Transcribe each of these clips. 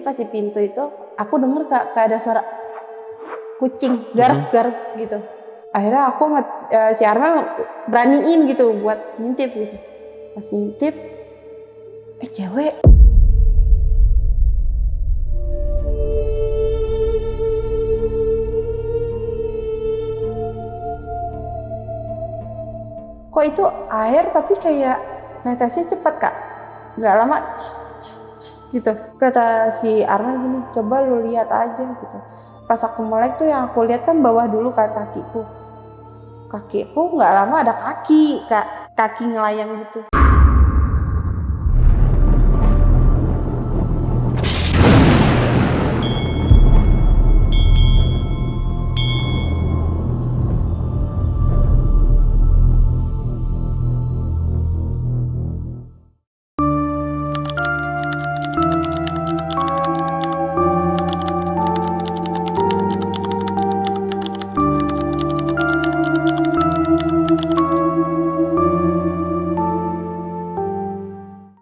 pas di pintu itu aku denger kayak ada suara kucing garuk-garuk gitu. Akhirnya aku si Armel beraniin gitu buat ngintip gitu. Pas ngintip, cewek. Kok itu air tapi kayak netesnya cepat kak, nggak lama gitu. Kata si Armel gini, coba lu lihat aja gitu. Pas aku melek tuh yang aku lihat kan bawah dulu kan kakiku nggak lama ada kaki ngelayang gitu.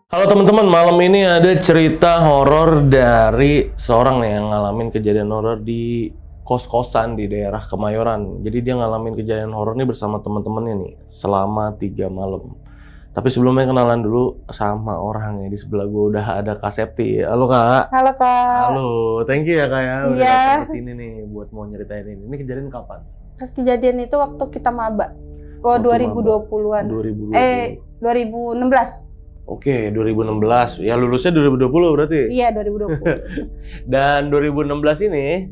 Halo teman-teman, malam ini ada cerita horor dari seorang nih yang ngalamin kejadian horor di kos-kosan di daerah Kemayoran. Jadi dia ngalamin kejadian horor ini bersama teman-temannya nih selama 3 malam. Tapi sebelumnya kenalan dulu sama orangnya. Di sebelah gue udah ada Kak Septi. Halo Kak. Halo Kak. Halo, thank you ya Kak ya udah Iya. datang ke sini nih buat mau nyeritain ini. Ini kejadian kapan? Pas kejadian itu waktu kita maba. Waktu 2020-an. 2020. 2016. Oke, 2016. Ya lulusnya 2020 berarti? Iya, 2020. Dan 2016 ini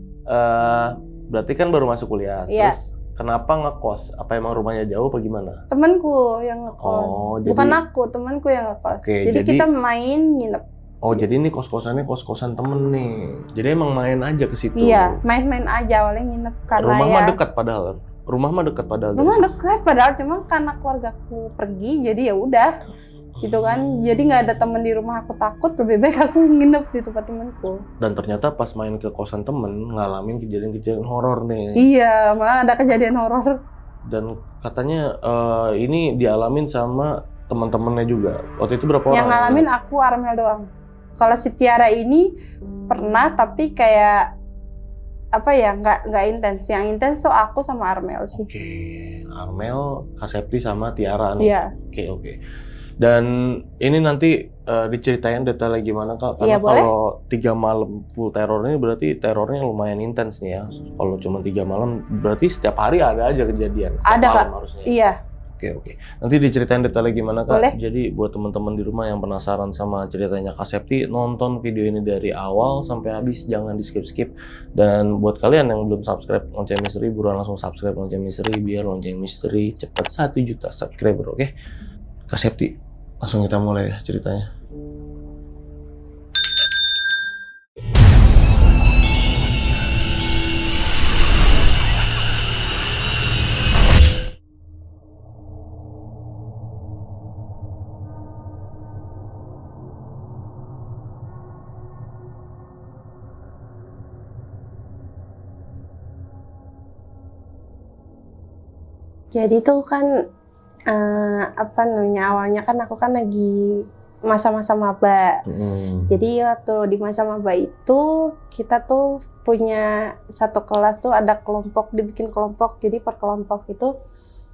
berarti kan baru masuk kuliah. Iya. Terus kenapa ngekos? Apa emang rumahnya jauh apa gimana? Temanku yang ngekos. Oh, Bukan jadi- aku, temanku yang ngekos. Oke, jadi jadi- kita main nginep. Oh, jadi ini kos-kosannya kos-kosan temen nih. Jadi emang main aja ke situ. Iya, main-main aja awalnya nginep karena Rumah ya. mah dekat padahal. Rumah mah dekat padahal. Rumah dekat padahal cuma karena keluargaku pergi jadi ya udah. Gitu kan. Jadi nggak ada temen di rumah, aku takut, lebih baik aku nginep di tempat temanku. Dan ternyata pas main ke kosan temen ngalamin kejadian-kejadian horor nih. Iya, malah ada kejadian horor. Dan katanya ini dialamin sama teman-temannya juga. Waktu itu berapa orang? Yang ngalamin aku Armel doang. Kalau si Tiara ini pernah tapi kayak apa ya, nggak intens. Yang intens tuh aku sama Armel sih. Oke, Armel, Kak Septi sama Tiara nih. Iya. Oke. Dan ini nanti diceritain detailnya gimana Kak? Karena Iya, boleh. kalau 3 malam full teror ini berarti terornya lumayan intens nih ya. Kalau cuma 3 malam berarti setiap hari ada aja kejadian. Setiap Ada, malam Kak. harusnya. Iya. Oke. Nanti diceritain detailnya gimana Kak? Boleh. Jadi buat teman-teman di rumah yang penasaran sama ceritanya Kak Septi, nonton video ini dari awal sampai habis, jangan di skip-skip. Dan buat kalian yang belum subscribe Lonceng Misteri, buruan langsung subscribe Lonceng Misteri biar Lonceng Misteri cepat 1 juta subscriber, oke? Kak Septi, langsung kita mulai ya ceritanya. Jadi tuh kan apa namanya, awalnya kan aku kan lagi masa-masa maba. Jadi waktu di masa maba itu kita tuh punya satu kelas tuh ada kelompok, dibikin kelompok. Jadi per kelompok itu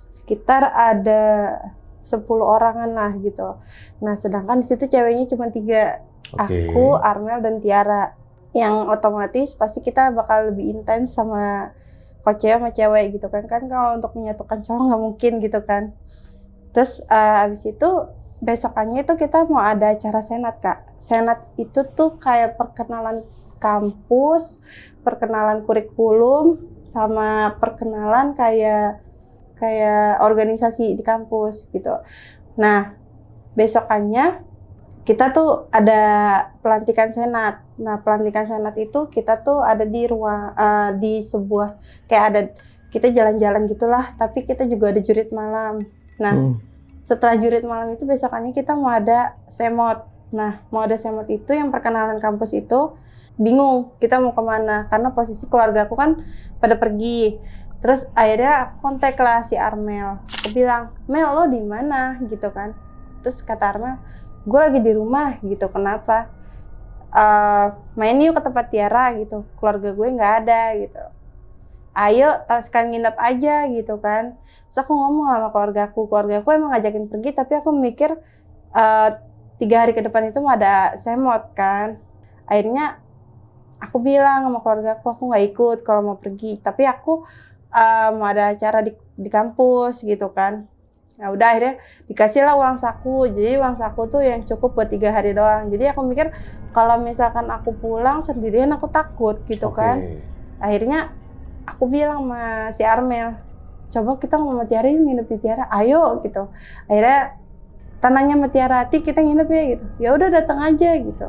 sekitar ada 10 orangan lah gitu. Nah sedangkan di situ ceweknya cuma 3, Oke. aku, Armel dan Tiara. Yang otomatis pasti kita bakal lebih intens sama kok cewek sama cewek gitu kan. Kan kalau untuk menyatukan cowok nggak mungkin gitu kan. Terus abis itu besokannya itu kita mau ada acara senat Kak. Senat itu tuh kayak perkenalan kampus, perkenalan kurikulum, sama perkenalan kayak organisasi di kampus gitu. Nah besokannya kita tuh ada pelantikan senat. Nah pelantikan senat itu kita tuh ada di ruang di sebuah kayak ada, kita jalan-jalan gitulah, tapi kita juga ada jurit malam. Nah setelah jurit malam itu besokannya kita mau ada semot. Nah mau ada semot itu yang perkenalan kampus itu bingung kita mau kemana karena posisi keluarga aku kan pada pergi. Terus akhirnya aku kontak lah si Armel. Aku bilang, Mel lo di mana gitu kan? Terus kata Armel, gue lagi di rumah gitu. Kenapa? main yuk ke tempat Tiara gitu, keluarga gue nggak ada gitu, ayo sekalian nginep aja gitu kan. Terus aku ngomong sama keluarga aku emang ngajakin pergi, tapi aku mikir 3 hari ke depan itu mau ada semot kan. Akhirnya aku bilang sama keluarga aku nggak ikut kalau mau pergi, tapi aku mau ada acara di kampus gitu kan. Nah udah akhirnya dikasih lah uang saku. Jadi uang saku tuh yang cukup buat 3 hari doang. Jadi aku mikir kalau misalkan aku pulang sendirian aku takut gitu kan. Akhirnya aku bilang sama si Armel, coba kita sama Tiara yuk nginep di Tiara, ayo gitu. Akhirnya tanahnya sama Tiara, Ti kita nginep ya gitu. Ya udah datang aja gitu.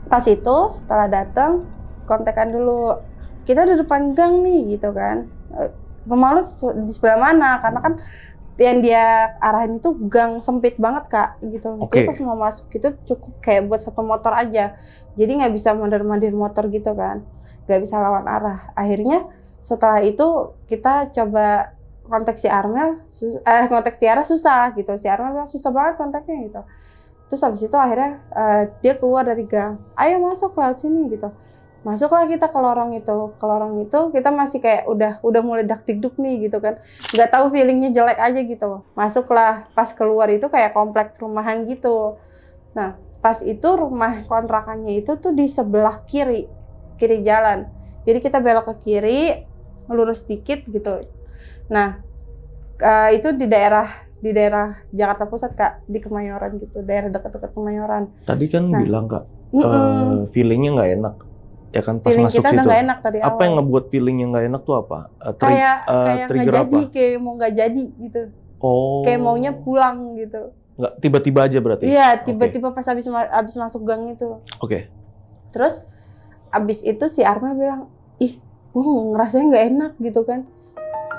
Pas itu setelah datang kontekan dulu. Kita di depan gang nih gitu kan. Rumah lu di sebelah mana? Karena kan yang dia arahin itu gang sempit banget Kak gitu. Jadi pas mau masuk itu cukup kayak buat 1 motor aja. Jadi nggak bisa mandir-mandir motor gitu kan. Nggak bisa lawan arah. Akhirnya setelah itu kita coba kontak si Armel, kontak Tiara susah gitu. Si Armel bilang susah banget kontaknya gitu. Terus habis itu akhirnya dia keluar dari gang. Ayo masuk lewat sini gitu. Masuklah kita ke lorong itu. Ke lorong itu kita masih kayak udah mulai dak-dikduk nih gitu kan. Nggak tahu feelingnya jelek aja gitu. Masuklah, pas keluar itu kayak komplek perumahan gitu. Nah, pas itu rumah kontrakannya itu tuh di sebelah kiri jalan. Jadi kita belok ke kiri, lurus dikit gitu. Nah, itu di daerah Jakarta Pusat Kak, di Kemayoran gitu, daerah dekat-dekat Kemayoran. Tadi kan bilang Kak, feelingnya nggak enak. Ya kan pas Feeling masuk kita situ. udah gak enak tadi apa awal. yang ngebuat feeling yang gak enak tuh apa? Kayak Trigger nggak apa? jadi, kayak mau nggak jadi gitu. Kayak maunya pulang gitu. Nggak tiba-tiba aja berarti? Iya, tiba-tiba pas abis masuk gang itu. Terus abis itu si Armel bilang, ih gue ngerasanya nggak enak gitu kan.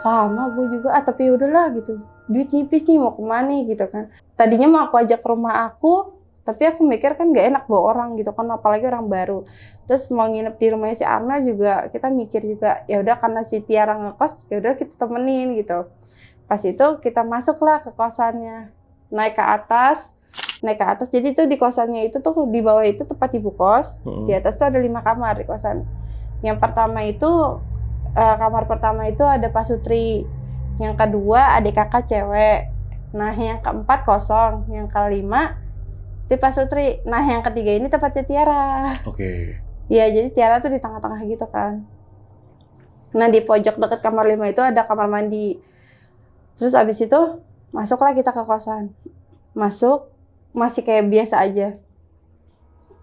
Sama gue juga, tapi yaudahlah gitu. Duit nipis nih mau kemana gitu kan. Tadinya mau aku ajak ke rumah aku, tapi aku mikir kan gak enak bawa orang gitu kan, apalagi orang baru. Terus mau nginep di rumahnya si Arna juga, kita mikir juga, ya udah karena si Tiara ngekos, ya udah kita temenin gitu. Pas itu kita masuklah ke kosannya, naik ke atas. Jadi itu di kosannya itu tuh di bawah itu tempat ibu kos, di atas tuh ada 5 kamar di kosan. Yang pertama itu kamar pertama itu ada Pak Sutri, yang kedua adik kakak cewek. Nah yang keempat kosong, yang kelima di Pak Sutri. Nah yang ketiga ini tempatnya Tiara. Iya, jadi Tiara tuh di tengah-tengah gitu kan. Nah di pojok dekat kamar 5 itu ada kamar mandi. Terus abis itu masuklah kita ke kosan. Masuk masih kayak biasa aja.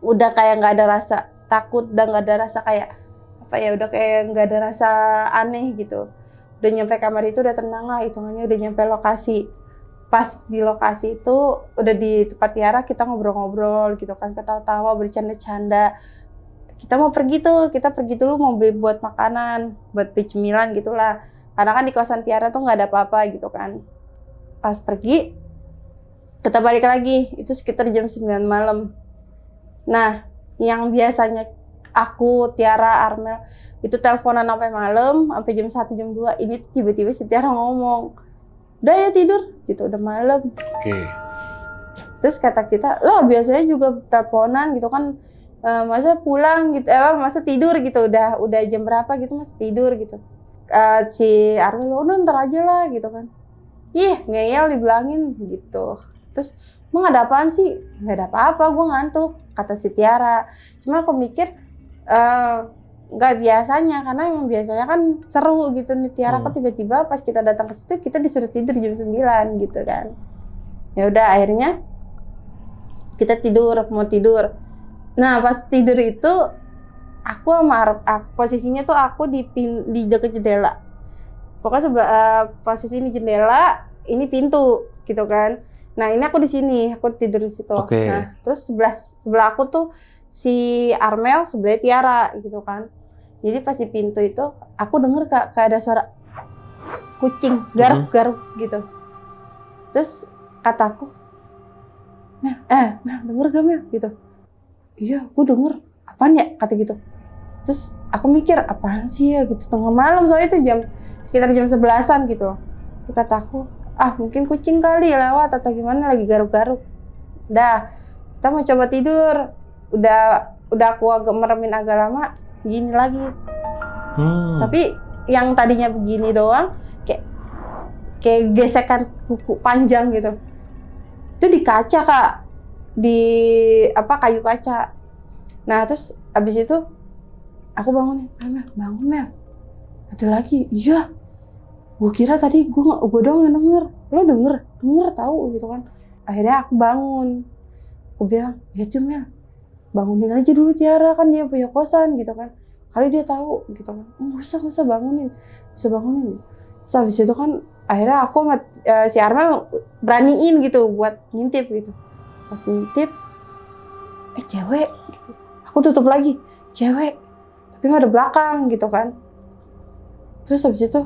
Udah kayak nggak ada rasa takut dan nggak ada rasa kayak apa ya, udah kayak nggak ada rasa aneh gitu. Udah nyampe kamar itu udah tenang lah, hitungannya udah nyampe lokasi. Pas di lokasi itu udah di tempat Tiara, kita ngobrol-ngobrol gitu kan, ketawa-tawa, bercanda-canda. Kita mau pergi tuh, kita pergi dulu mau beli buat makanan, buat beli cemilan gitulah. Karena kan di kosan Tiara tuh nggak ada apa-apa gitu kan. Pas pergi, kita balik lagi, itu sekitar jam 9 malam. Nah, yang biasanya aku, Tiara, Armel itu teleponan sampai malam, sampai jam 1, jam 2, ini tuh tiba-tiba si Tiara ngomong, udah ya tidur, gitu, udah malam. Terus kata kita, loh biasanya juga teleponan gitu kan, masa pulang gitu, masa tidur gitu, udah jam berapa gitu masih tidur gitu. Si Armel, udah ntar aja lah gitu kan. Ih, ngeyel dibilangin gitu. Terus, emang ada apaan sih? Nggak ada apa-apa, gue ngantuk, kata si Tiara. Cuma aku mikir, nggak biasanya, karena emang biasanya kan seru gitu nih Tiara, kok tiba-tiba pas kita datang ke situ kita disuruh tidur jam 9 gitu kan. Ya udah akhirnya kita mau tidur. Nah pas tidur itu aku sama posisinya tuh aku di dekat jendela. Pokoknya posisi ini jendela, ini pintu gitu kan. Nah ini aku di sini, aku tidur di situ. Nah terus sebelah aku tuh si Armel, sebelah Tiara gitu kan. Jadi pas di pintu itu aku denger kayak ada suara kucing garuk-garuk gitu. Terus kataku, Mel denger gak Mel gitu. Iya, gue denger. Apaan ya? Kata gitu. Terus aku mikir, apaan sih ya gitu. Tengah malam soalnya itu sekitar jam 11-an gitu. Terus kataku, mungkin kucing kali lewat atau gimana lagi garuk-garuk. Dah, kita mau coba tidur. udah aku agak meremin agak lama, gini lagi. Tapi yang tadinya begini doang, kayak gesekan kuku panjang gitu. Itu di kaca Kak, di kayu kaca. Nah terus abis itu aku bangunin, Mel, bangun Mel. Ada lagi, iya. Gue kira tadi gue doang yang denger, lo denger tahu gitu kan. Akhirnya aku bangun, aku bilang, ya tuh Mel, bangunin aja dulu Tiara, kan dia punya kosan gitu kan. Kali dia tahu gitu kan. Nggak usah bangunin. Terus habis itu kan akhirnya aku sama si Armel beraniin gitu buat ngintip gitu. Pas ngintip, cewek gitu. Aku tutup lagi, cewek. Tapi ada belakang gitu kan. Terus habis itu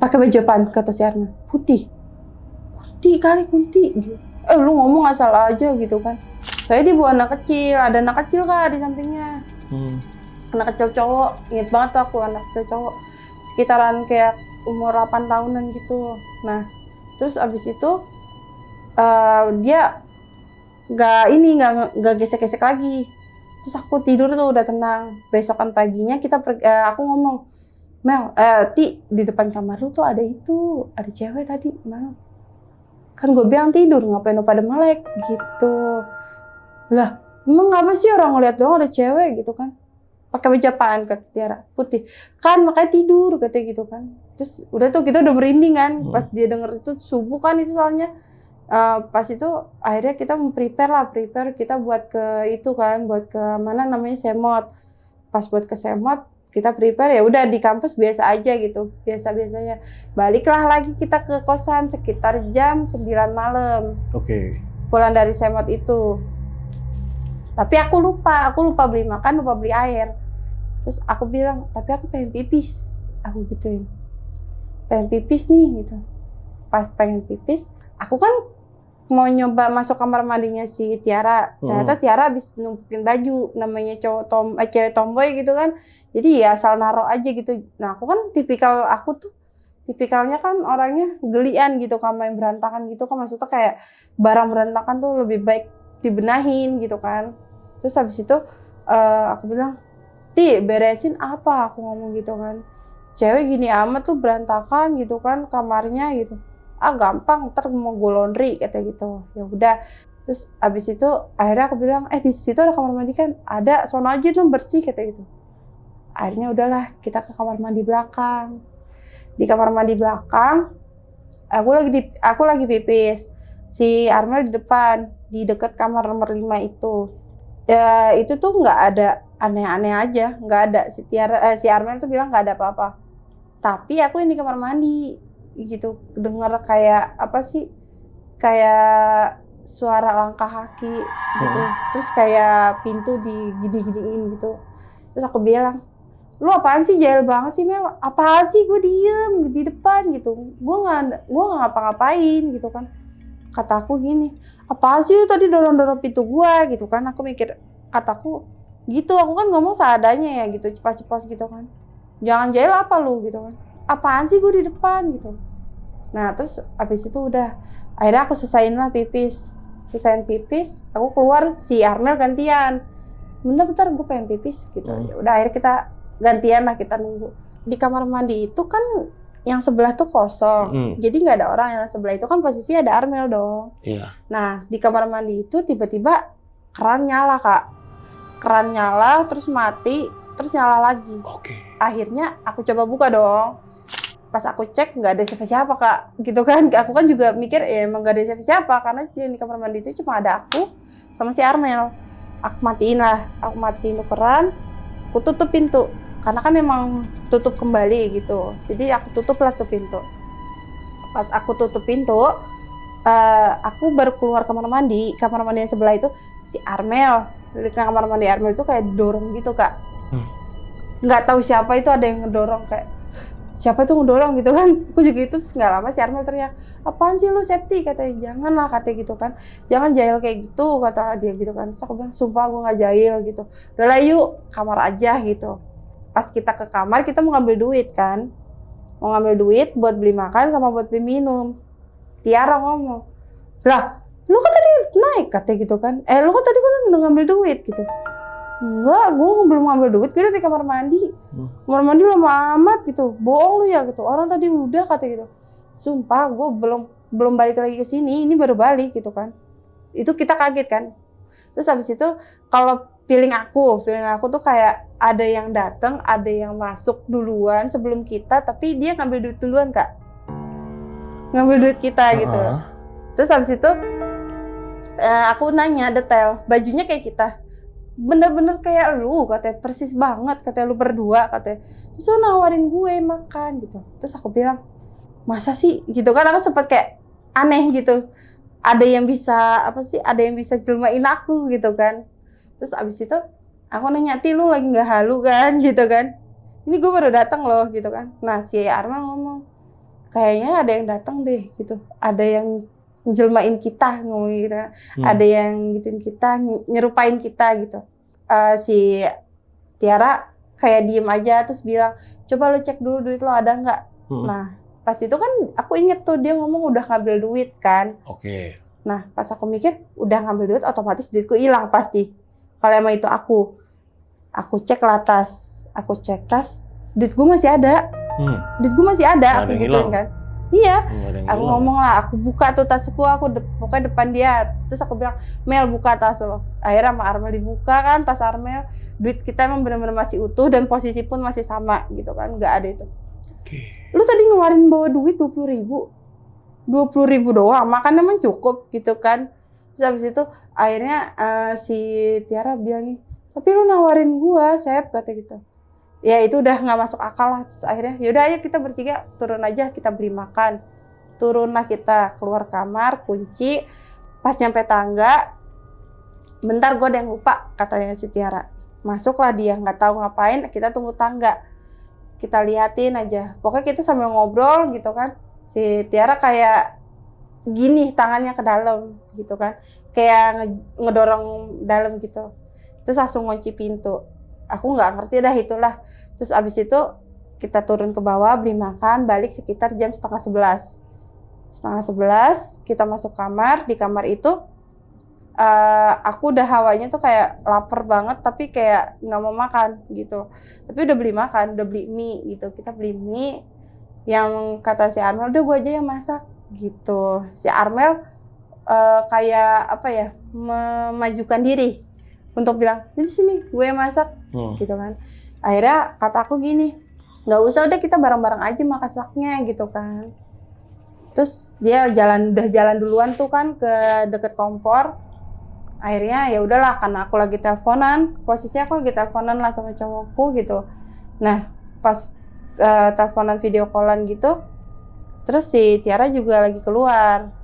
pakai baju apaan kata si Armel? Putih. Kunti gitu. Lu ngomong asal aja gitu kan. Saya dia bawa anak kecil, ada anak kecil Kak di sampingnya. Anak kecil cowok, inget banget tuh aku anak kecil cowok. Sekitaran kayak umur 8 tahunan gitu. Nah, terus abis itu dia nggak gesek-gesek lagi. Terus aku tidur tuh udah tenang. Besokan paginya aku ngomong, Mel, Ti, di depan kamar lu tuh ada cewek tadi, Mel. Kan gue bilang tidur, ngapain lu pada melek gitu. Lah, emang ngapa sih orang ngeliat doang ada cewek gitu kan? Pakai baju apaan kata Tiara? Putih. Kan makanya tidur katanya gitu kan. Terus udah tuh kita udah merinding kan. Pas dia denger itu subuh kan itu soalnya. Pas itu akhirnya kita prepare kita buat ke itu kan, buat ke mana namanya Semot. Pas buat ke Semot kita prepare, ya udah di kampus biasa aja gitu, biasa-biasanya. Baliklah lagi kita ke kosan sekitar jam 9 malam. Oke. Pulang dari Semot itu. Tapi aku lupa beli makan, lupa beli air. Terus aku bilang, tapi aku pengen pipis. Aku gituin. Pengen pipis nih gitu. Pas pengen pipis, aku kan mau nyoba masuk kamar mandinya si Tiara. Ternyata Tiara habis numpukin baju, namanya cewek tomboy gitu kan. Jadi ya asal naruh aja gitu. Nah aku kan tipikalnya kan orangnya gelian gitu, sama yang berantakan gitu kan. Maksudnya kayak barang berantakan tuh lebih baik dibenahin gitu kan. Terus habis itu aku bilang, Ti, beresin apa? Aku ngomong gitu kan. Cewek gini amat tuh berantakan gitu kan kamarnya gitu. Gampang, ntar mau gue laundry kata gitu. Ya udah. Terus abis itu akhirnya aku bilang, di situ ada kamar mandi kan? Ada, sono aja tuh bersih kata gitu. Akhirnya udahlah, kita ke kamar mandi belakang. Di kamar mandi belakang, aku lagi pipis. Si Armel di depan, di dekat kamar nomor 5 itu. Ya itu tuh nggak ada aneh-aneh aja, nggak ada. Si Armel tuh bilang nggak ada apa-apa. Tapi aku yang di kamar mandi gitu, dengar kayak kayak suara langkah kaki gitu. Terus kayak pintu digini-giniin gitu. Terus aku bilang, lu apaan sih, jahil banget sih Mel, apaan sih, gue diem di depan gitu, gue nggak ngapa-ngapain gitu kan. Kata aku gini, apaan sih tadi dorong-dorong pintu gue gitu kan. Aku mikir, kataku gitu, aku kan ngomong seadanya ya gitu, cepat-cepat gitu kan. Jangan jahil apa lu gitu kan, apaan sih gue di depan gitu. Nah terus abis itu udah, akhirnya aku selesaiin pipis, aku keluar, si Armel gantian. Bentar gue pengen pipis gitu. Ya udah akhirnya kita gantian lah, kita nunggu. Di kamar mandi itu kan yang sebelah tuh kosong. Jadi nggak ada orang, yang sebelah itu kan posisi ada Armel dong. Iya. Nah di kamar mandi itu tiba-tiba keran nyala Kak. Keran nyala terus mati, terus nyala lagi. Oke. Akhirnya aku coba buka dong. Pas aku cek nggak ada siapa-siapa Kak, gitu kan. Aku kan juga mikir emang nggak ada siapa-siapa, karena di kamar mandi itu cuma ada aku sama si Armel. Aku matiin tuh keran, aku tutup pintu. Karena kan emang tutup kembali gitu. Jadi aku tutup lah tuh pintu. Pas aku tutup pintu, aku baru keluar kamar mandi yang sebelah itu, si Armel. Di kamar mandi Armel itu kayak dorong gitu Kak. Nggak tahu siapa itu, ada yang ngedorong kayak, siapa itu ngedorong gitu kan. Aku juga itu nggak lama si Armel teriak, apaan sih lu Septi, katanya. Janganlah katanya gitu kan, jangan jahil kayak gitu kata dia gitu kan. Terus aku bilang, sumpah gue nggak jahil gitu, udahlah yuk kamar aja gitu. Pas kita ke kamar, kita mau ngambil duit kan, mau ngambil duit buat beli makan sama buat beli minum. Tiara ngomong, lah lu kan tadi naik katanya gitu kan. Lu kan tadi kan udah ngambil duit gitu. Enggak, gue belum ngambil duit, gue udah di kamar mandi. Kamar mandi lama amat gitu. Bohong lu ya gitu. Orang tadi udah katanya gitu. Sumpah gue belum balik lagi ke sini, ini baru balik gitu kan. Itu kita kaget kan. Terus habis itu kalau feeling aku tuh kayak ada yang datang, ada yang masuk duluan sebelum kita, tapi dia ngambil duit duluan Kak. Ngambil duit kita gitu. Terus habis itu aku nanya detail, bajunya kayak kita. Bener-bener kayak lu katanya, persis banget katanya, lu berdua katanya. Terus lu nawarin gue makan gitu. Terus aku bilang, masa sih gitu kan, aku sempat kayak aneh gitu. Ada yang bisa ada yang bisa jelmain aku gitu kan. Terus abis itu aku nanya, Ti lu lagi nggak halu kan gitu kan. Ini gue baru datang loh gitu kan. Nah si Arman ngomong, kayaknya ada yang datang deh gitu. Ada yang jelmain kita ngomong gitu kan. Ada yang gituin kita, nyerupain kita gitu. Si Tiara kayak diem aja terus bilang, coba lu cek dulu duit lo ada nggak. Nah pas itu kan aku inget tuh dia ngomong udah ngambil duit kan. Oke. Nah pas aku mikir udah ngambil duit otomatis duitku hilang pasti. Kalau emang itu aku cek lah tas, aku cek tas, duit gue masih ada. Duit gue masih ada, aku gituin kan. Iya, aku ngomong lah, aku buka tuh tasku, pokoknya depan dia. Terus aku bilang, Mel buka tas lo. Akhirnya sama Armel dibuka kan tas Armel. Duit kita emang benar-benar masih utuh dan posisi pun masih sama gitu kan, nggak ada itu. Lu tadi ngeluarin bawa duit 20.000 doang, makan emang cukup gitu kan. Terus habis itu akhirnya si Tiara bilang nih, tapi lu nawarin gua, Sep, kata gitu. Ya itu udah nggak masuk akal lah. Terus akhirnya yaudah ayo kita bertiga turun aja, kita beli makan. Turunlah kita keluar kamar, kunci. Pas nyampe tangga, bentar gue ada yang lupa katanya si Tiara. Masuklah dia, nggak tahu ngapain, kita tunggu tangga. Kita liatin aja. Pokoknya kita sambil ngobrol gitu kan. Si Tiara kayak gini tangannya ke dalam gitu kan. Kayak ngedorong dalam gitu. Terus langsung ngunci pintu. Aku nggak ngerti dah itulah. Terus abis itu kita turun ke bawah beli makan, balik sekitar jam 10:30. 10:30 kita masuk kamar. Di kamar itu aku udah hawanya tuh kayak lapar banget tapi kayak nggak mau makan gitu. Tapi udah beli makan, udah beli mie gitu. Kita beli mie yang kata si Armel, udah gue aja yang masak gitu. Si Armel kayak memajukan diri untuk bilang, di sini gue yang masak gitu kan. Akhirnya kata aku gini, nggak usah, udah kita bareng-bareng aja masaknya gitu kan. Terus dia udah jalan duluan tuh kan ke deket kompor. Akhirnya ya udahlah, karena aku lagi teleponan, posisinya aku lagi teleponan lah sama cowokku gitu. Nah pas teleponan video callan gitu, terus si Tiara juga lagi keluar.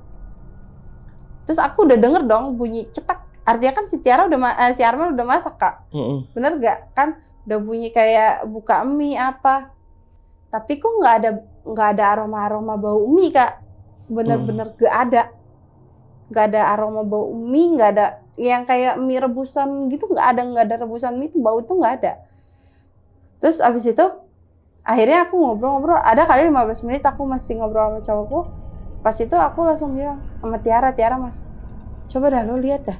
Terus aku udah denger dong bunyi cetak. Artinya kan si Tiara si Armel udah masak Kak. Bener gak? Kan udah bunyi kayak buka mie apa. Tapi kok nggak ada aroma bau mie Kak. Bener-bener gak ada aroma bau mie, nggak ada yang kayak mie rebusan gitu, nggak ada rebusan mie itu, bau itu nggak ada. Terus abis itu akhirnya aku ngobrol, ada kali 15 menit aku masih ngobrol sama cowokku. Pas itu aku langsung bilang sama Tiara masuk, coba dah lo lihat dah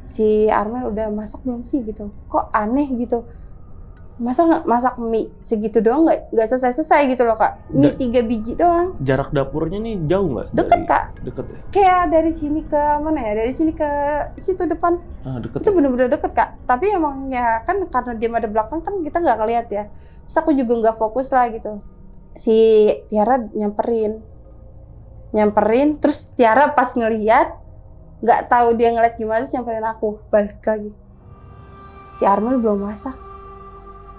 si Armel udah masak belum sih gitu, kok aneh gitu, masa nggak masak mie segitu doang, nggak selesai gitu loh Kak, mie 3 biji doang. Jarak dapurnya nih jauh nggak? Deket Kak. Deket ya? Kayak dari sini ke mana ya, dari sini ke situ depan. Deket itu ya? bener-bener deket Kak, tapi emang ya kan karena dia ada belakang kan kita nggak ngeliat ya. Terus aku juga nggak fokus lah gitu. Si Tiara nyamperin, terus Tiara pas ngeliat, nggak tahu dia ngeliat gimana, terus nyamperin aku, balik lagi. Si Armel belum masak.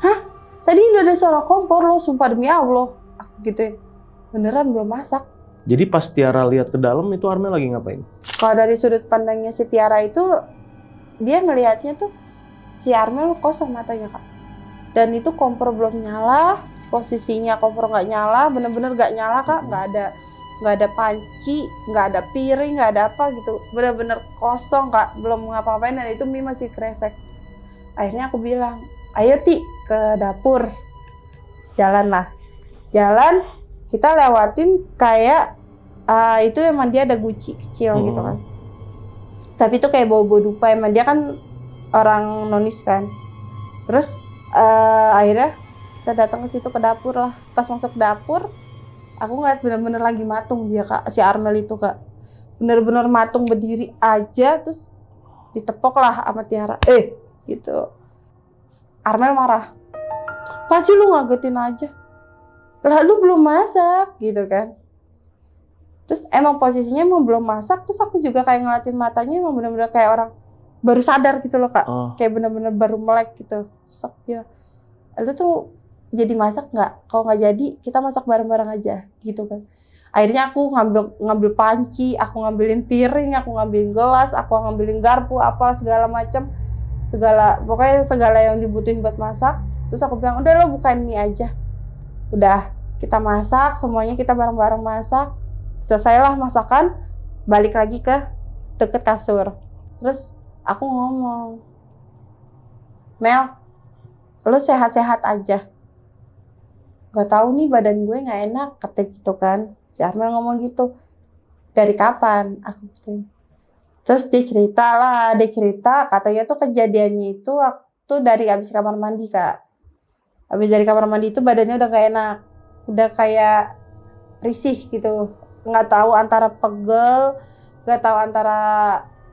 Hah? Tadi udah ada suara kompor loh, sumpah demi Allah. Aku gituin, beneran belum masak. Jadi pas Tiara lihat ke dalam itu Armel lagi ngapain? Kalau dari sudut pandangnya si Tiara itu, dia ngelihatnya tuh si Armel kosong matanya Kak. Dan itu kompor belum nyala, posisinya kompor nggak nyala, bener-bener nggak nyala Kak, nggak ada panci, nggak ada piring, nggak ada apa gitu, bener-bener kosong Kak, belum ngapa-ngapain, dan itu mie masih kresek. Akhirnya aku bilang, ayo Ti ke dapur, jalan, kita lewatin kayak itu emang dia ada guci kecil gitu kan. Tapi itu kayak bau-bau dupa, emang dia kan orang nonis kan. Terus akhirnya kita datang ke situ ke dapur lah. Pas masuk dapur, aku ngeliat bener-bener lagi matung dia Kak, si Armel itu Kak. Bener-bener matung berdiri aja, terus ditepok lah sama Tiara. Gitu. Armel marah. Pasti lu ngagetin aja. Lah lu belum masak gitu kan. Terus emang posisinya emang belum masak, terus aku juga kayak ngeliatin matanya emang bener-bener kayak orang baru sadar gitu loh Kak. Kayak bener-bener baru melek gitu. Terus ya, lu tuh jadi masak nggak? Kalau nggak jadi, kita masak bareng-bareng aja gitu kan. Akhirnya aku ngambil panci, aku ngambilin piring, aku ngambilin gelas, aku ngambilin garpu, apa segala macam. Pokoknya segala yang dibutuhin buat masak. Terus aku bilang, udah lo bukain mie aja. Udah, kita masak, semuanya kita bareng-bareng masak. Selesailah masakan, balik lagi ke deket kasur. Terus aku ngomong, Mel, lu sehat-sehat aja. Gak tahu nih badan gue nggak enak, kata gitu kan. Si Armel ngomong gitu. Dari kapan? Aku gitu. Terus dia cerita katanya tuh kejadiannya itu waktu dari abis kamar mandi Kak. Abis dari kamar mandi itu badannya udah gak enak, udah kayak risih gitu. Nggak tahu antara pegel, nggak tahu antara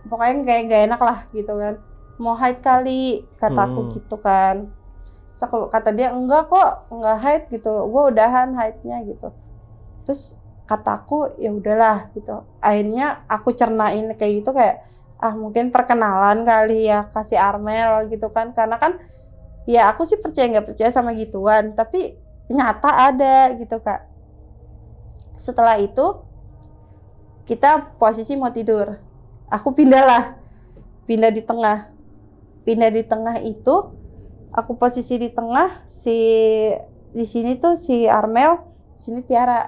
pokoknya kayak gak enak lah gitu kan. Mau haid kali, kata aku gitu kan. Terus kata dia enggak kok, enggak haid gitu. Gue udahan haidnya gitu. Terus kataku ya udahlah gitu. Akhirnya aku cernain kayak gitu kayak mungkin perkenalan kali ya kasih Armel gitu kan. Karena kan ya aku sih percaya nggak percaya sama gituan, tapi nyata ada gitu Kak. Setelah itu kita posisi mau tidur. Aku pindah di tengah. Pindah di tengah itu aku posisi di tengah, di sini tuh si Armel, sini Tiara.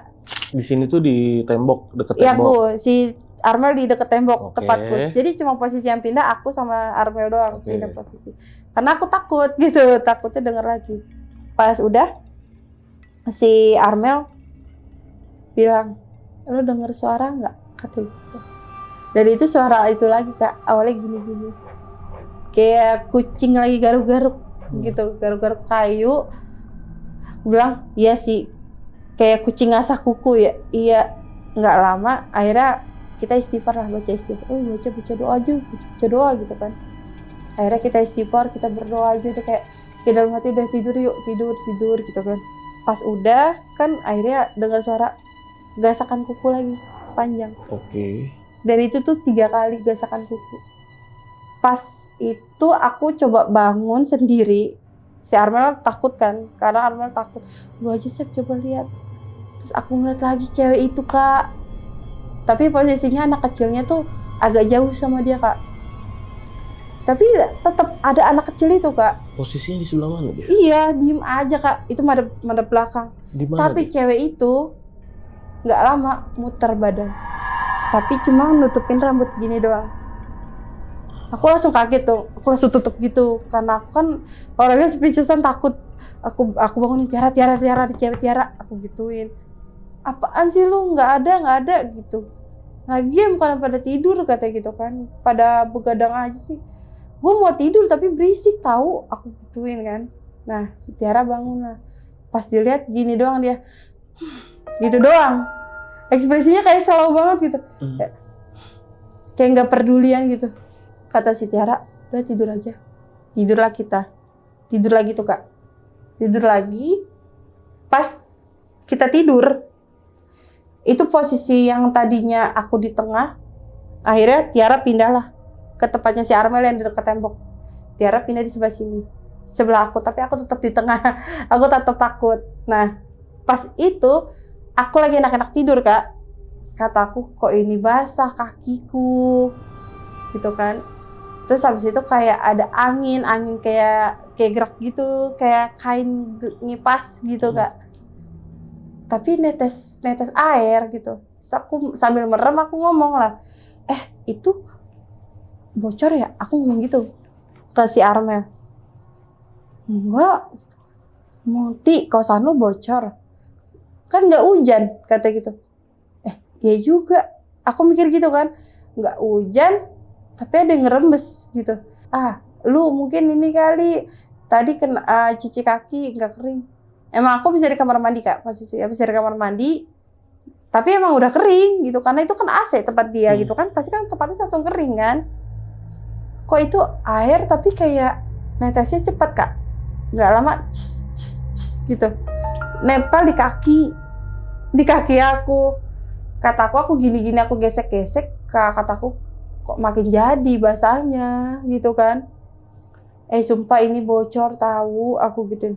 Di sini tuh di tembok, deket Iya tembok. Bu, si Armel di deket tembok tempatku. Jadi cuma posisi yang pindah aku sama Armel doang pindah posisi. Karena aku takut gitu, takutnya denger lagi. Pas udah si Armel bilang, "Lo denger suara nggak?" Kata gitu. Dan itu suara itu lagi Kak, awalnya gini-gini. Kayak kucing lagi garuk-garuk gitu, garuk-garuk kayu. Aku bilang, "Iya sih. Kayak kucing ngasah kuku ya." Iya. Nggak lama akhirnya kita istighfar lah, baca istighfar. Baca doa aja, baca doa gitu kan. Akhirnya kita istighfar, kita berdoa aja udah kayak di dalam hati udah tidur yuk, tidur gitu kan. Pas udah kan akhirnya dengar suara gasakan kuku lagi panjang. Dan itu tuh 3 kali gasakan kuku. Pas itu aku coba bangun sendiri. Si Armel takut kan, karena Armel takut. Lu aja Sep coba lihat. Terus aku ngeliat lagi cewek itu Kak. Tapi posisinya anak kecilnya tuh agak jauh sama dia Kak. Tapi tetap ada anak kecil itu Kak. Posisinya di sebelah mana dia? Iya, diem aja Kak. Itu madep belakang. Tapi dia? Cewek itu nggak lama muter badan. Tapi cuma nutupin rambut gini doang. Aku langsung kaget tuh. Aku langsung tutup gitu. Karena aku kan orangnya speechless-an takut. Aku bangunin Tiara, cewek Tiara. Aku gituin. Apaan sih lu? Nggak ada gitu. Lagian bukan pada tidur katanya gitu kan. Pada begadang aja sih. Gue mau tidur tapi berisik tahu, aku gituin kan. Nah si Tiara bangun lah. Pas dilihat gini doang dia. Gitu doang. Ekspresinya kayak slow banget gitu. Kayak nggak pedulian gitu. Kata si Tiara, udah tidur aja. Tidurlah kita. Tidur lagi tuh Kak. Tidur lagi. Pas kita tidur, itu posisi yang tadinya aku di tengah, akhirnya Tiara pindahlah ke tempatnya si Armel yang di dekat tembok. Tiara pindah di sebelah sini, sebelah aku, tapi aku tetap di tengah. Aku tetap takut. Nah, pas itu aku lagi enak-enak tidur Kak. Kataku, kok ini basah kakiku, gitu kan. Terus habis itu kayak ada angin kayak gerak gitu, kayak kain ngipas gitu Kak. Tapi netes air gitu. Terus aku sambil merem aku ngomong lah, itu bocor ya? Aku ngomong gitu ke si Armel. Enggak, Monty, kosan lu bocor. Kan nggak hujan, kata gitu. Iya juga. Aku mikir gitu kan, nggak hujan, tapi ada yang ngerembes gitu. Lu mungkin ini kali tadi kena cuci kaki nggak kering. Emang aku bisa di kamar mandi Kak, posisi bisa di kamar mandi, tapi emang udah kering gitu karena itu kan AC tempat dia gitu kan, pasti kan tempatnya langsung kering kan. Kok itu air tapi kayak netesnya cepat Kak, nggak lama gitu nempel di kaki aku. Kataku aku gini-gini aku gesek-gesek, kataku kok makin jadi basahnya gitu kan. Sumpah ini bocor tahu aku gitu.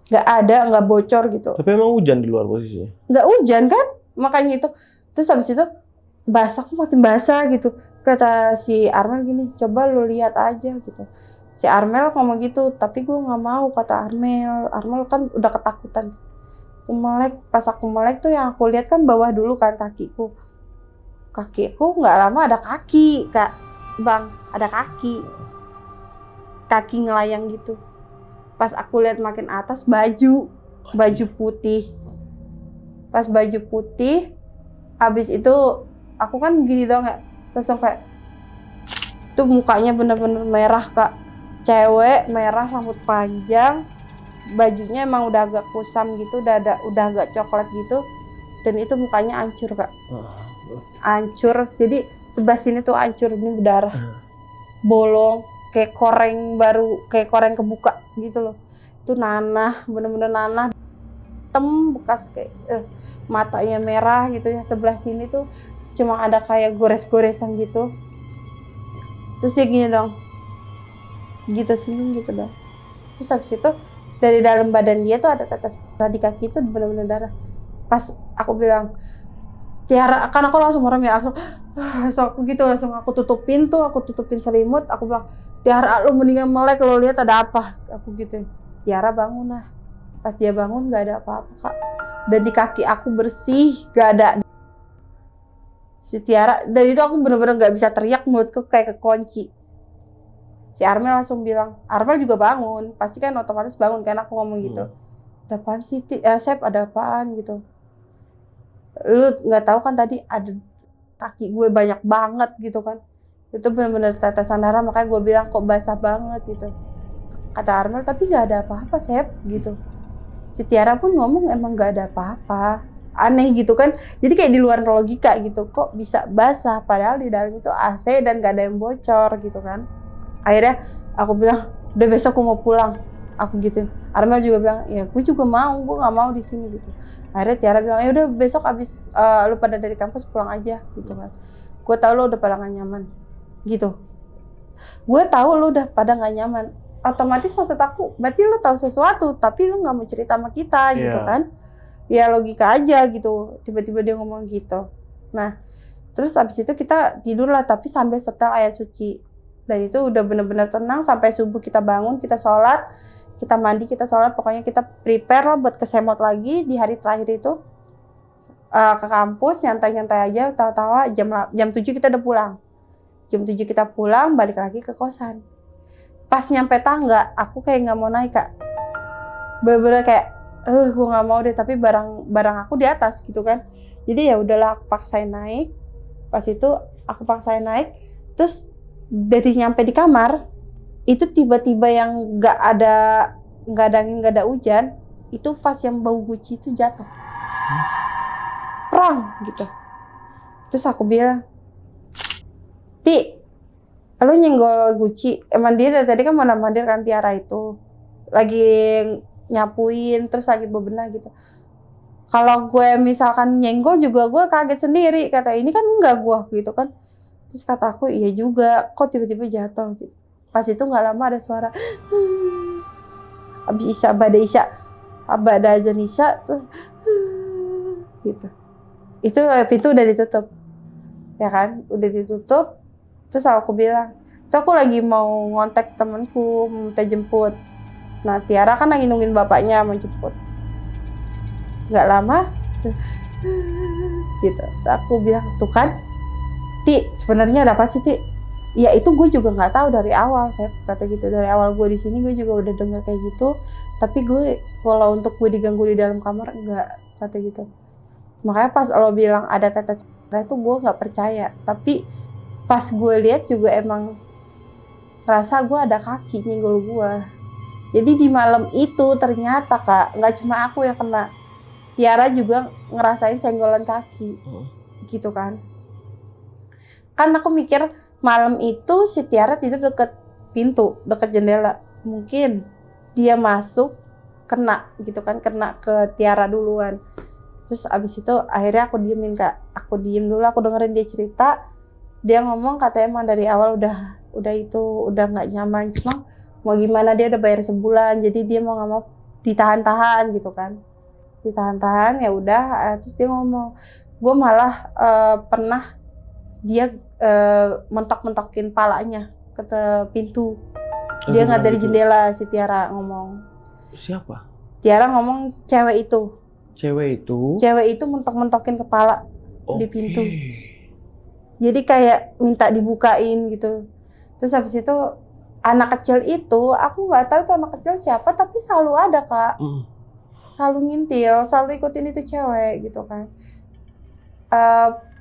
Nggak bocor gitu. Tapi emang hujan di luar posisinya? Nggak hujan kan, makanya itu. Terus habis itu basah, aku makin basah gitu. Kata si Armel gini, coba lu lihat aja gitu. Si Armel ngomong gitu, tapi gue nggak mau kata Armel. Armel kan udah ketakutan. Pas aku melek tuh yang aku lihat kan bawah dulu kan kakiku nggak lama ada kaki Kak Bang, ada kaki ngelayang gitu. Pas aku lihat makin atas baju putih. Pas baju putih, abis itu aku kan gini dong ya, langsung kayak tuh mukanya bener-bener merah Kak, cewek merah rambut panjang, bajunya emang udah agak kusam gitu, udah agak coklat gitu, dan itu mukanya hancur Kak, hancur. Jadi sebelah sini tuh hancur, ini berdarah, bolong kayak koreng kebuka gitu loh. Itu nanah, bener-bener nanah, bekas kayak matanya merah gitu ya. Sebelah sini tuh cuma ada kayak gores-goresan gitu. Terus dia gini dong, gitu senyum gitu dong. Terus habis itu dari dalam badan dia tuh ada tetes darah di kaki itu, bener-bener darah. Pas aku bilang Tiara, kan aku langsung merem ya, langsung aku gitu, langsung aku tutup pintu, aku tutupin selimut, aku bilang Tiara lu mendingan melek, lo lihat ada apa, aku gitu. Tiara bangun lah. Pas dia bangun nggak ada apa-apa Kak, dan di kaki aku bersih, nggak ada. Si Tiara, dan itu aku bener-bener nggak bisa teriak, mulutku kayak kekunci. Si Armel langsung bilang, Armel juga bangun, pasti kan otomatis bangun kan aku ngomong gitu. Ada apaan sih Sep, ada apaan gitu. Lu nggak tahu kan tadi ada kaki gue banyak banget gitu kan. Itu benar-benar tetesan darah, makanya gue bilang kok basah banget gitu. Kata Armel, tapi nggak ada apa-apa Sep gitu. Si Tiara pun ngomong emang nggak ada apa-apa. Aneh gitu kan. Jadi kayak di luar logika gitu. Kok bisa basah padahal di dalam itu AC dan nggak ada yang bocor gitu kan. Akhirnya aku bilang, udah besok aku mau pulang. Aku gitu. Armel juga bilang, ya gue juga mau, gue nggak mau di sini gitu. Akhirnya Tiara bilang, ya udah besok abis lu pada dari kampus pulang aja gitu kan. Gue tahu lu udah pada nggak nyaman gitu. Gue tahu lu udah pada nggak nyaman. Otomatis maksud aku, berarti lu tahu sesuatu, tapi lu nggak mau cerita sama kita gitu kan? Ya logika aja gitu. Tiba-tiba dia ngomong gitu. Nah, terus abis itu kita tidur lah, tapi sambil setel ayat suci. Dan itu udah bener-bener tenang sampai subuh, kita bangun, kita sholat, kita mandi, kita sholat, pokoknya kita prepare lah buat kesemot lagi di hari terakhir itu. Ke kampus, nyantai-nyantai aja, tawa-tawa, jam 7 kita udah pulang. Jam 7 kita pulang, balik lagi ke kosan. Pas nyampe tangga, aku kayak nggak mau naik Kak. Bener-bener kayak, gue nggak mau deh, tapi barang aku di atas gitu kan. Jadi ya udahlah, aku paksain naik. Pas itu aku paksain naik, terus dari nyampe di kamar, itu tiba-tiba yang nggak ada angin, nggak ada hujan, itu vas yang bau guci itu jatuh, perang gitu. Terus aku bilang, Ti, lu nyenggol Gucci, emang dia dari tadi kan mandir kan Tiara itu lagi nyapuin, terus lagi bebenah gitu. Kalau gue misalkan nyenggol juga gue kaget sendiri, kata ini kan enggak gue gitu kan. Terus kata aku iya juga, kok tiba-tiba jatuh gitu. Pas itu nggak lama ada suara abis isya, abada azan isya tuh gitu. Itu pintu udah ditutup ya kan, udah ditutup. Terus aku bilang, tuh aku lagi mau ngontak temenku, minta jemput. Nah Tiara kan lagi nungguin bapaknya mau jemput. Nggak lama, gitu. Aku bilang, tuh kan, Ti, sebenarnya ada apa sih Ti? Ya itu gue juga nggak tahu dari awal, saya kata gitu. Dari awal gue di sini gue juga udah dengar kayak gitu. Tapi gue kalau untuk gue diganggu di dalam kamar enggak, kata gitu. Makanya pas lo bilang ada tetes itu gue nggak percaya. Tapi pas gue lihat juga emang rasa gue ada kaki nyenggol gue. Jadi di malam itu ternyata Kak, nggak cuma aku yang kena, Tiara juga ngerasain senggolan kaki gitu kan. Kan aku mikir malam itu si Tiara tidur deket pintu, deket jendela. Mungkin dia masuk kena gitu kan, kena ke Tiara duluan. Terus abis itu akhirnya aku diemin Kak, aku diem dulu, aku dengerin dia cerita. Dia ngomong katanya emang dari awal udah nggak nyaman, cuma mau gimana dia udah bayar sebulan, jadi dia mau nggak mau ditahan-tahan gitu kan, ditahan-tahan ya udah. Terus dia ngomong, gue malah pernah dia mentok-mentokin palanya ke pintu. Dia nggak dari jendela. Si Tiara ngomong. Siapa? Tiara ngomong cewek itu. Cewek itu mentok-mentokin kepala di pintu. Jadi kayak minta dibukain gitu. Terus habis itu anak kecil itu, aku nggak tahu itu anak kecil siapa, tapi selalu ada Kak. Selalu ngintil, selalu ikutin itu cewek gitu kan.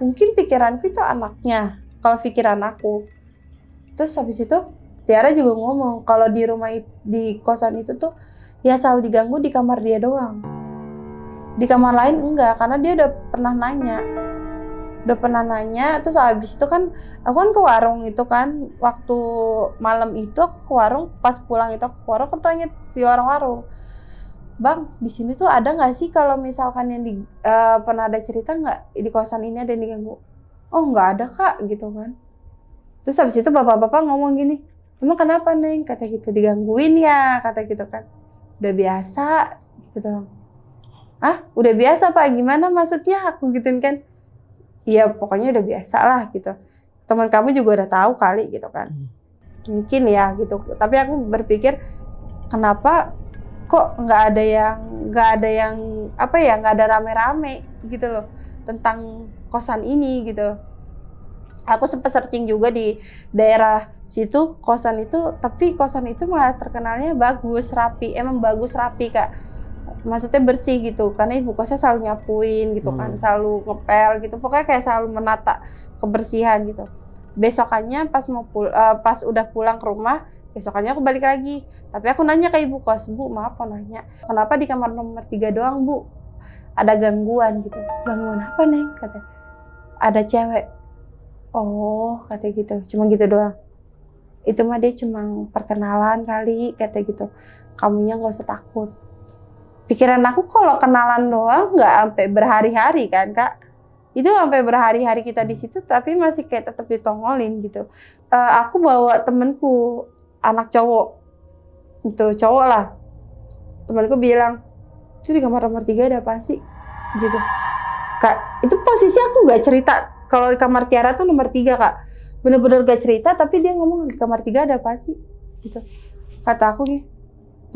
Mungkin pikiranku itu anaknya, kalau pikiran aku. Terus habis itu Tiara juga ngomong kalau di rumah di kosan itu tuh ya selalu diganggu di kamar dia doang. Di kamar lain enggak, karena dia udah pernah nanya. Terus habis itu kan aku kan ke warung itu kan, waktu malam itu aku ke warung, pas pulang itu aku ke warung, aku tanya di warung-warung, Bang, di sini tuh ada nggak sih kalau misalkan yang pernah ada cerita nggak di kosan ini ada yang diganggu? Oh nggak ada Kak gitu kan. Terus habis itu bapak-bapak ngomong gini, emang kenapa Neng? Kata gitu, digangguin ya, kata gitu kan. Udah biasa gitu dong. Ah udah biasa Pak, gimana maksudnya? Aku gituin kan. Iya pokoknya udah biasa lah gitu. Teman kamu juga udah tahu kali gitu kan. Mungkin ya gitu. Tapi aku berpikir kenapa kok nggak ada yang nggak ada rame-rame gitu loh tentang kosan ini gitu. Aku sempat searching juga di daerah situ kosan itu, tapi kosan itu malah terkenalnya bagus, rapi. Emang bagus rapi Kak. Maksudnya bersih gitu, karena ibu kosnya selalu nyapuin gitu kan, selalu ngepel gitu, pokoknya kayak selalu menata kebersihan gitu. Besokannya pas udah pulang ke rumah, besokannya aku balik lagi, tapi aku nanya ke ibu kos, Bu maaf mau nanya, kenapa di kamar nomor 3 doang Bu ada gangguan gitu? Gangguan apa Neng? Kata, ada cewek. Oh kata gitu, cuma gitu doang. Itu mah dia cuma perkenalan kali, kata gitu, kamunya nggak usah takut. Pikiran aku kalau kenalan doang nggak sampai berhari-hari kan Kak. Itu sampai berhari-hari kita di situ tapi masih kayak tetap ditongolin gitu. Aku bawa temenku anak cowok, itu cowok lah. Temanku bilang, itu di kamar nomor 3 ada apaan sih? Gitu. Kak, itu posisi aku nggak cerita kalau di kamar Tiara tuh nomor 3 Kak. Bener-bener gak cerita tapi dia ngomong di kamar 3 ada apaan sih? Gitu. Kata aku nih,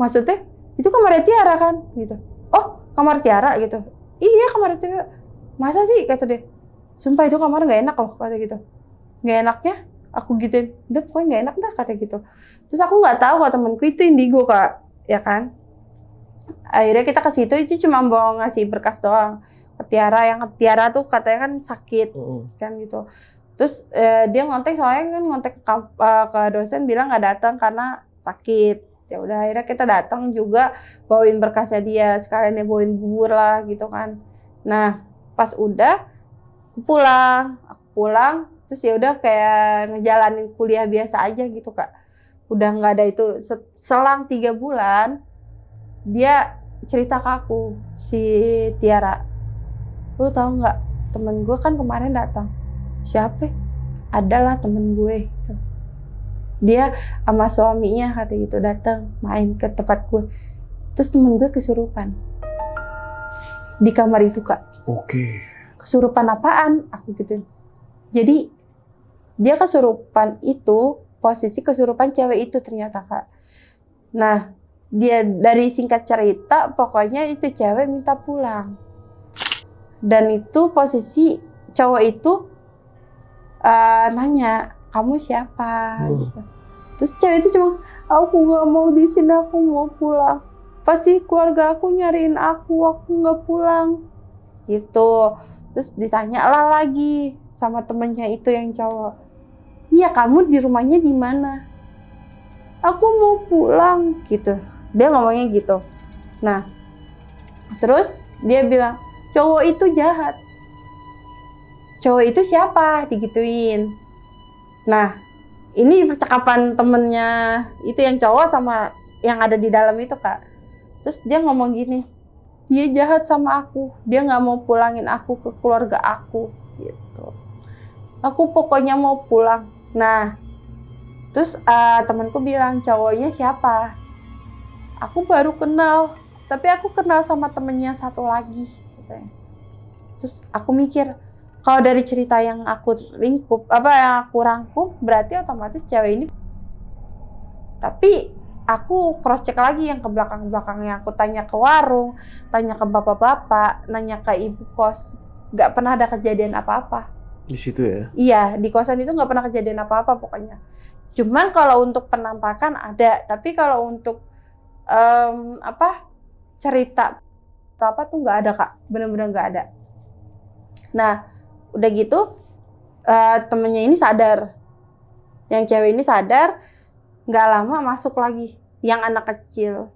maksudnya itu kamar Tiara kan gitu. Oh kamar Tiara gitu. Iya kamar Tiara. Masa sih kata dia. Sumpah itu kamar nggak enak loh kata gitu. Nggak enaknya aku gituin. Udah pokoknya nggak enak dah kata gitu. Terus aku nggak tahu kalau temanku itu indigo Kak, ya kan. Akhirnya kita ke situ itu cuma bawa ngasih berkas doang ke Tiara. Yang Tiara tuh katanya kan sakit kan gitu. Terus dia ngontek, soalnya kan ngontek ke dosen bilang nggak datang karena sakit. Ya udah akhirnya kita datang juga bawain berkasnya dia, sekalian bawain bubur lah gitu kan. Nah pas udah aku pulang terus ya udah kayak ngejalanin kuliah biasa aja gitu Kak. Udah nggak ada itu. Selang 3 bulan dia cerita ke aku, si Tiara, lu tahu nggak temen gue kan kemarin datang. Siapa? Adalah temen gue gitu. Dia sama suaminya kata gitu datang main ke tempat gue. Terus temen gue kesurupan di kamar itu Kak. Oke. Kesurupan apaan? Aku gitu. Jadi dia kesurupan itu posisi kesurupan cewek itu ternyata Kak. Nah dia dari singkat cerita pokoknya itu cewek minta pulang. Dan itu posisi cowok itu nanya, kamu siapa? Gitu. Terus cewek itu cuma, aku nggak mau di sini, aku mau pulang. Pasti keluarga aku nyariin aku nggak pulang. Gitu. Terus ditanya lah lagi sama temennya itu yang cowok. iya kamu di rumahnya di mana? Aku mau pulang gitu. Dia ngomongnya gitu. Nah, terus dia bilang, cowok itu jahat. Cowok itu siapa? Digituin. Nah, ini percakapan temennya itu yang cowok sama yang ada di dalam itu, Kak. Terus dia ngomong gini, dia jahat sama aku. Dia nggak mau pulangin aku ke keluarga aku. Gitu. Aku pokoknya mau pulang. Nah, terus temanku bilang, cowoknya siapa? Aku baru kenal, tapi aku kenal sama temennya satu lagi. Katanya. Terus aku mikir, kalau dari cerita yang aku rangkum, berarti otomatis cewek ini. Tapi aku cross check lagi yang ke belakang-belakangnya. Aku tanya ke warung, tanya ke bapak-bapak, nanya ke ibu kos. Gak pernah ada kejadian apa-apa. Di situ ya? Iya, di kosan itu gak pernah kejadian apa-apa pokoknya. Cuman kalau untuk penampakan ada, tapi kalau untuk cerita apa tuh nggak ada, Kak. Bener-bener nggak ada. Nah, udah gitu temennya ini sadar. Yang cewek ini sadar, nggak lama masuk lagi yang anak kecil.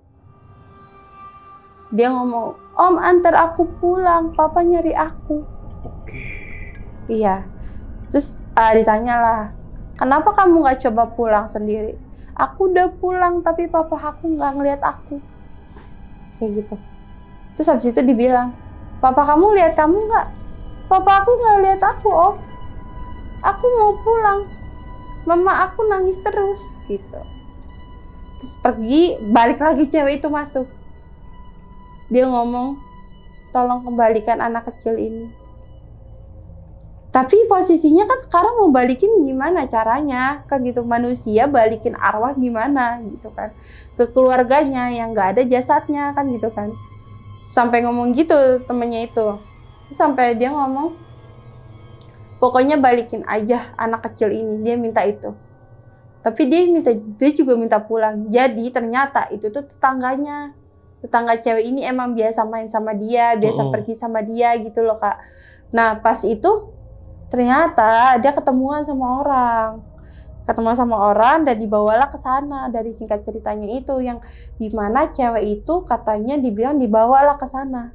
Dia ngomong, "Om, antar aku pulang, papa nyari aku." Oke. Iya. Terus ditanyalah, "Kenapa kamu nggak coba pulang sendiri?" "Aku udah pulang, tapi papa aku nggak ngeliat aku." Kayak gitu. Terus habis itu dibilang, "Papa kamu lihat kamu nggak?" "Papa aku nggak lihat aku, Om. Aku mau pulang. Mama aku nangis terus." Gitu. Terus pergi, balik lagi cewek itu masuk. Dia ngomong, "Tolong kembalikan anak kecil ini." Tapi posisinya kan sekarang mau balikin gimana caranya? Kan gitu, manusia balikin arwah gimana gitu kan. Ke keluarganya yang nggak ada jasadnya kan gitu kan. Sampai ngomong gitu temennya itu. Terus sampai dia ngomong, "Pokoknya balikin aja anak kecil ini." Dia minta itu. Tapi dia juga minta pulang. Jadi ternyata itu tuh tetangganya. Tetangga cewek ini emang biasa main sama dia, biasa pergi sama dia gitu loh, Kak. Nah, pas itu ternyata dia ketemuan sama orang. Ketemu sama orang dan dibawalah ke sana. Dari singkat ceritanya itu yang dimana cewek itu katanya dibilang dibawalah ke sana.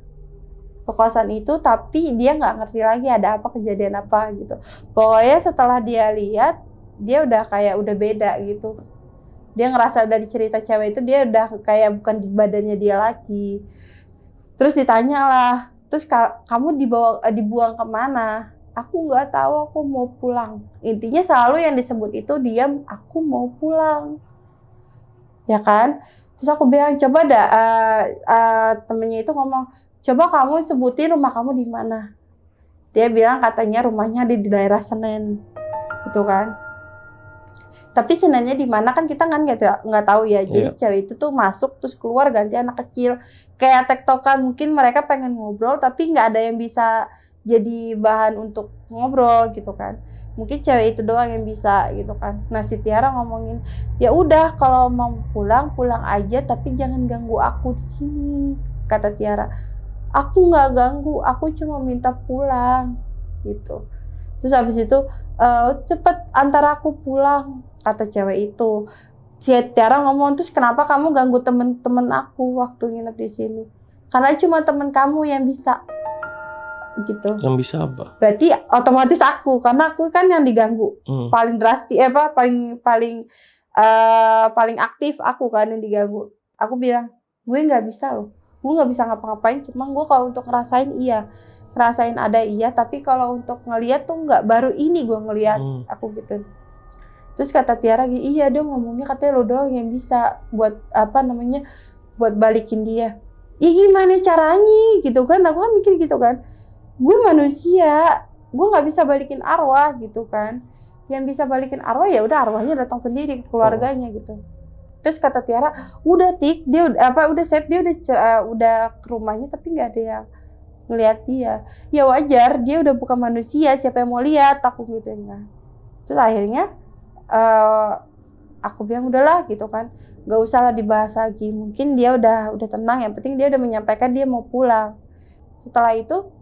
Ke kosan itu, tapi dia nggak ngerti lagi ada apa, kejadian apa gitu. Pokoknya setelah dia lihat, dia udah beda gitu. Dia ngerasa dari cerita cewek itu dia udah kayak bukan di badannya dia lagi. Terus ditanya lah, "Terus kamu dibuang kemana?" "Aku nggak tahu, aku mau pulang." Intinya selalu yang disebut itu diam, "Aku mau pulang." Ya kan? Terus aku bilang, "Coba temennya itu ngomong, "Coba kamu sebutin rumah kamu di mana." Dia bilang katanya rumahnya di daerah Senen, gitu kan. Tapi Senennya di mana kan kita kan nggak tahu ya. Jadi cewek itu tuh masuk terus keluar ganti anak kecil. Kayak tektokan, mungkin mereka pengen ngobrol tapi nggak ada yang bisa jadi bahan untuk ngobrol gitu kan. Mungkin cewek itu doang yang bisa gitu kan. Nah, si Tiara ngomongin, "Ya udah kalau mau pulang aja tapi jangan ganggu aku di sini." Kata Tiara. "Aku nggak ganggu, aku cuma minta pulang." Gitu. Terus habis itu, "Cepet antar aku pulang," kata cewek itu. Si Tiara ngomong, "Terus kenapa kamu ganggu temen-temen aku waktu nginep di sini?" "Karena cuma temen kamu yang bisa." Gitu. Yang bisa apa? Berarti otomatis aku, karena aku kan yang diganggu. Paling drastis, paling aktif aku kan yang diganggu. Aku bilang, "Gue nggak bisa loh. Gue nggak bisa ngapa-ngapain. Cuma gue kalau untuk ngerasain iya. Ngerasain ada iya, tapi kalau untuk ngelihat tuh nggak. Baru ini gue ngelihat." Aku gitu. Terus kata Tiara gini, "Iya dong, ngomongnya katanya lo doang yang bisa buat buat balikin dia." "Ya gimana caranya gitu kan?" Aku kan mikir gitu kan. Gue manusia, gue nggak bisa balikin arwah gitu kan. Yang bisa balikin arwah ya udah arwahnya datang sendiri ke keluarganya gitu. Terus kata Tiara, "Udah Tik, dia udah safe, dia udah ke rumahnya tapi nggak ada yang ngelihat dia." Ya wajar, dia udah bukan manusia, siapa yang mau lihat, aku gitu kan. Terus akhirnya aku bilang udahlah gitu kan, nggak usah lah dibahas lagi. Mungkin dia udah tenang, yang penting dia udah menyampaikan dia mau pulang. Setelah itu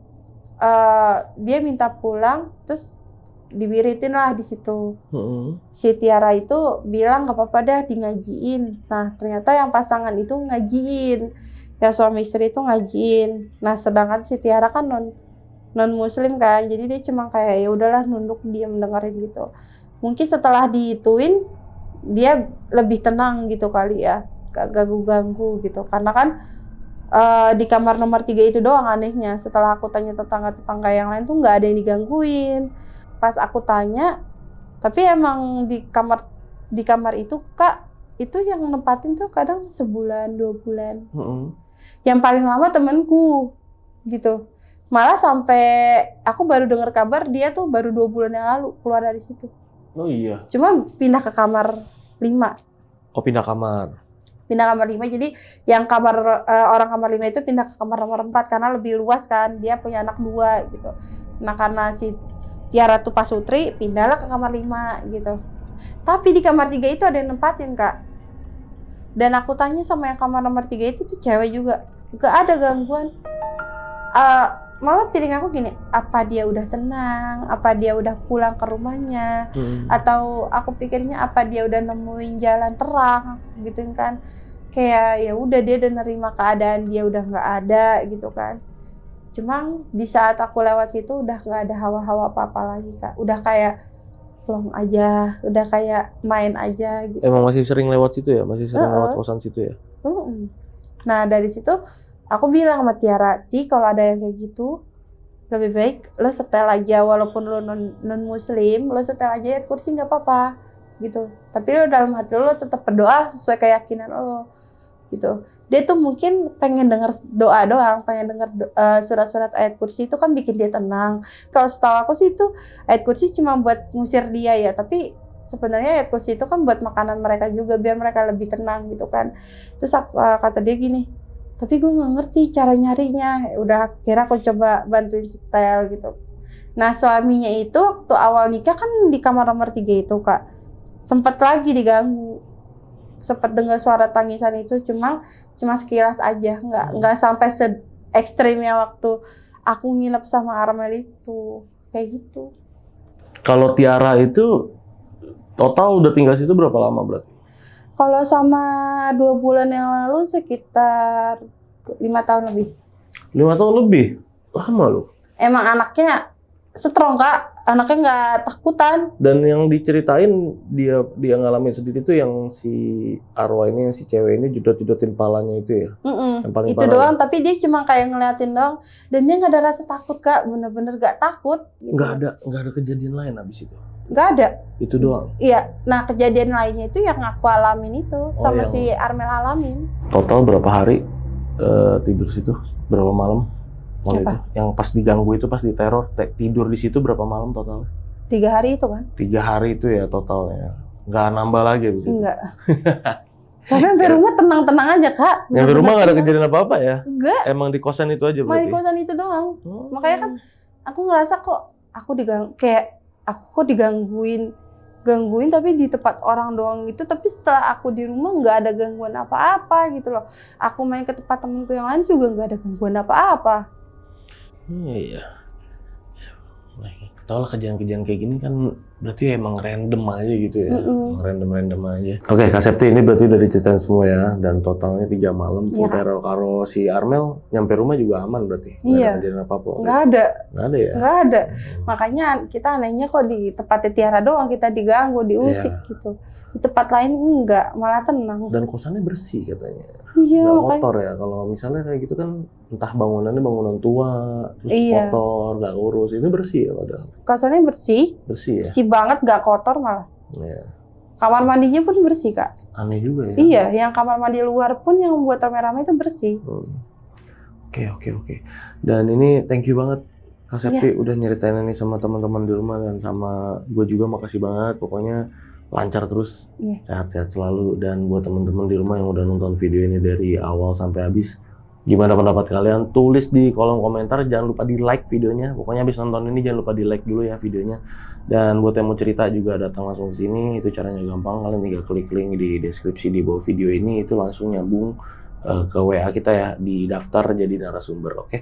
dia minta pulang, terus dibiritin lah di situ. Mm-mm. Si Tiara itu bilang nggak apa-apa dah di ngajiin. Nah ternyata yang pasangan itu ngajiin, yang suami istri itu ngajiin. Nah sedangkan si Tiara kan non muslim kan, jadi dia cuma kayak ya udahlah nunduk diam dengerin gitu. Mungkin setelah diituin dia lebih tenang gitu kali ya, gak ganggu-ganggu gitu. Karena kan di kamar nomor 3 itu doang anehnya. Setelah aku tanya tetangga-tetangga yang lain tuh nggak ada yang digangguin. Pas aku tanya, tapi emang di kamar itu Kak, itu yang nempatin tuh kadang sebulan 2 bulan. Mm-mm. Yang paling lama temenku gitu. Malah sampai aku baru dengar kabar dia tuh baru 2 bulan yang lalu keluar dari situ. Oh iya. Cuma pindah ke kamar 5. Oh, pindah kamar. Pindah kamar 5, jadi yang orang kamar 5 itu pindah ke kamar nomor 4 karena lebih luas kan, dia punya anak 2 gitu. Nah karena si Tiara tuh pasutri, pindahlah ke kamar 5 gitu. Tapi di kamar 3 itu ada yang nempatin Kak. Dan aku tanya sama yang kamar nomor 3 itu tuh cewek juga, gak ada gangguan. Malah feeling aku gini, apa dia udah tenang, apa dia udah pulang ke rumahnya, atau aku pikirnya apa dia udah nemuin jalan terang gitu kan. Kayak ya udah dia udah nerima keadaan dia udah nggak ada gitu kan. Cuma di saat aku lewat situ udah nggak ada hawa-hawa apa-apa lagi Kak. Udah kayak plong aja, udah kayak main aja gitu. Emang masih sering lewat situ ya? Masih sering lewat kosan situ ya? Nah dari situ aku bilang sama Tiara, Ti kalau ada yang kayak gitu lebih baik lo setel aja, walaupun lo non muslim, lo setel aja ayat kursi nggak apa-apa gitu. Tapi lo dalam hati lo tetap berdoa sesuai keyakinan lo gitu. Dia tuh mungkin pengen dengar doa doang, pengen dengar surat-surat ayat kursi itu kan bikin dia tenang. Kalau setahu aku sih itu ayat kursi cuma buat ngusir dia ya, tapi sebenarnya ayat kursi itu kan buat makanan mereka juga biar mereka lebih tenang gitu kan. Terus kata dia gini, tapi gue nggak ngerti cara nyarinya. Udah kira aku coba bantuin setel gitu. Nah suaminya itu waktu awal nikah kan di kamar nomor 3 itu Kak, sempet lagi diganggu, sempet dengar suara tangisan itu, cuma sekilas aja, nggak sampai se-ekstrimnya waktu aku nginep sama Armel itu kayak gitu. Kalau Tiara itu total udah tinggal situ berapa lama berarti? Kalau sama 2 bulan yang lalu sekitar 5 tahun lebih. 5 tahun lebih? Lama loh. Emang anaknya strong Kak, anaknya nggak takutan. Dan yang diceritain dia ngalamin sendiri tuh yang si arwah ini, yang si cewek ini judot-judotin palanya itu ya? Yang paling Itu parah doang, ya? tapi dia cuma kayak ngeliatin doang. Dan dia nggak ada rasa takut Kak, bener-bener nggak takut. Gitu. Nggak ada kejadian lain abis itu? Nggak ada. Itu doang? Iya, nah kejadian lainnya itu yang aku alamin itu, sama yang... si Armel alamin. Total berapa hari tidur situ? Berapa malam? Apa? Itu? Yang pas diganggu itu, pas diteror, tidur di situ berapa malam total? 3 hari itu kan? 3 hari itu ya totalnya? Nggak nambah lagi abis itu? Enggak. Tapi sampai rumah tenang-tenang aja Kak. Yang di rumah nggak ada kejadian apa-apa ya? Enggak. Emang di kosan itu aja Malah berarti? di kosan itu doang. Makanya kan aku ngerasa kok aku digangguin tapi di tempat orang doang gitu. Tapi setelah aku di rumah nggak ada gangguan apa-apa gitu loh. Aku main ke tempat temenku yang lain juga nggak ada gangguan apa-apa. Iya. Tau lah kejadian-kejadian kayak gini kan berarti emang random aja gitu ya. Random aja. Oke, Kak Septi ini berarti udah diceritain semua ya. Dan totalnya 3 malam full teror. Kalau si Armel nyampe rumah juga aman berarti? Nggak ada kejadian apa-apa? Nggak ada. Nggak ada ya? Nggak ada. Makanya kita anehnya kok di tempatnya Tiara doang kita diganggu, diusik gitu. Di tempat lain enggak, malah tenang. Dan kosannya bersih katanya. Iya, nggak kotor ya. Kalau misalnya kayak gitu kan entah bangunannya bangunan tua, terus kotor, nggak urus. Ini bersih ya padahal. Kosannya bersih. Bersih ya? Bersih banget, nggak kotor malah. Iya. Kamar mandinya pun bersih Kak. Aneh juga ya. Iya, yang kamar mandi luar pun yang buat rame-rame itu bersih. Oke. Dan ini thank you banget Kak Septi udah nyeritain ini sama teman-teman di rumah dan sama gue juga, makasih banget. Pokoknya lancar terus, sehat-sehat selalu. Dan buat teman-teman di rumah yang udah nonton video ini dari awal sampai habis, gimana pendapat kalian? Tulis di kolom komentar, jangan lupa di like videonya. Pokoknya habis nonton ini jangan lupa di like dulu ya videonya. Dan buat yang mau cerita juga datang langsung ke sini, itu caranya gampang. Kalian tinggal klik link di deskripsi di bawah video ini, itu langsung nyambung ke WA kita ya, di daftar jadi narasumber, oke?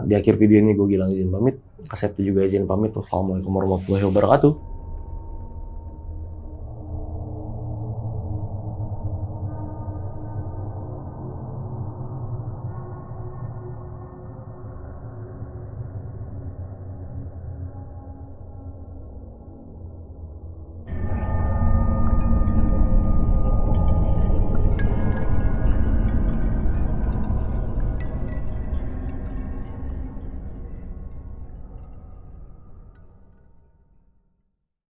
Di akhir video ini gue Gilang izin pamit, Kak Septi juga izin pamit. Wassalamualaikum warahmatullahi wabarakatuh.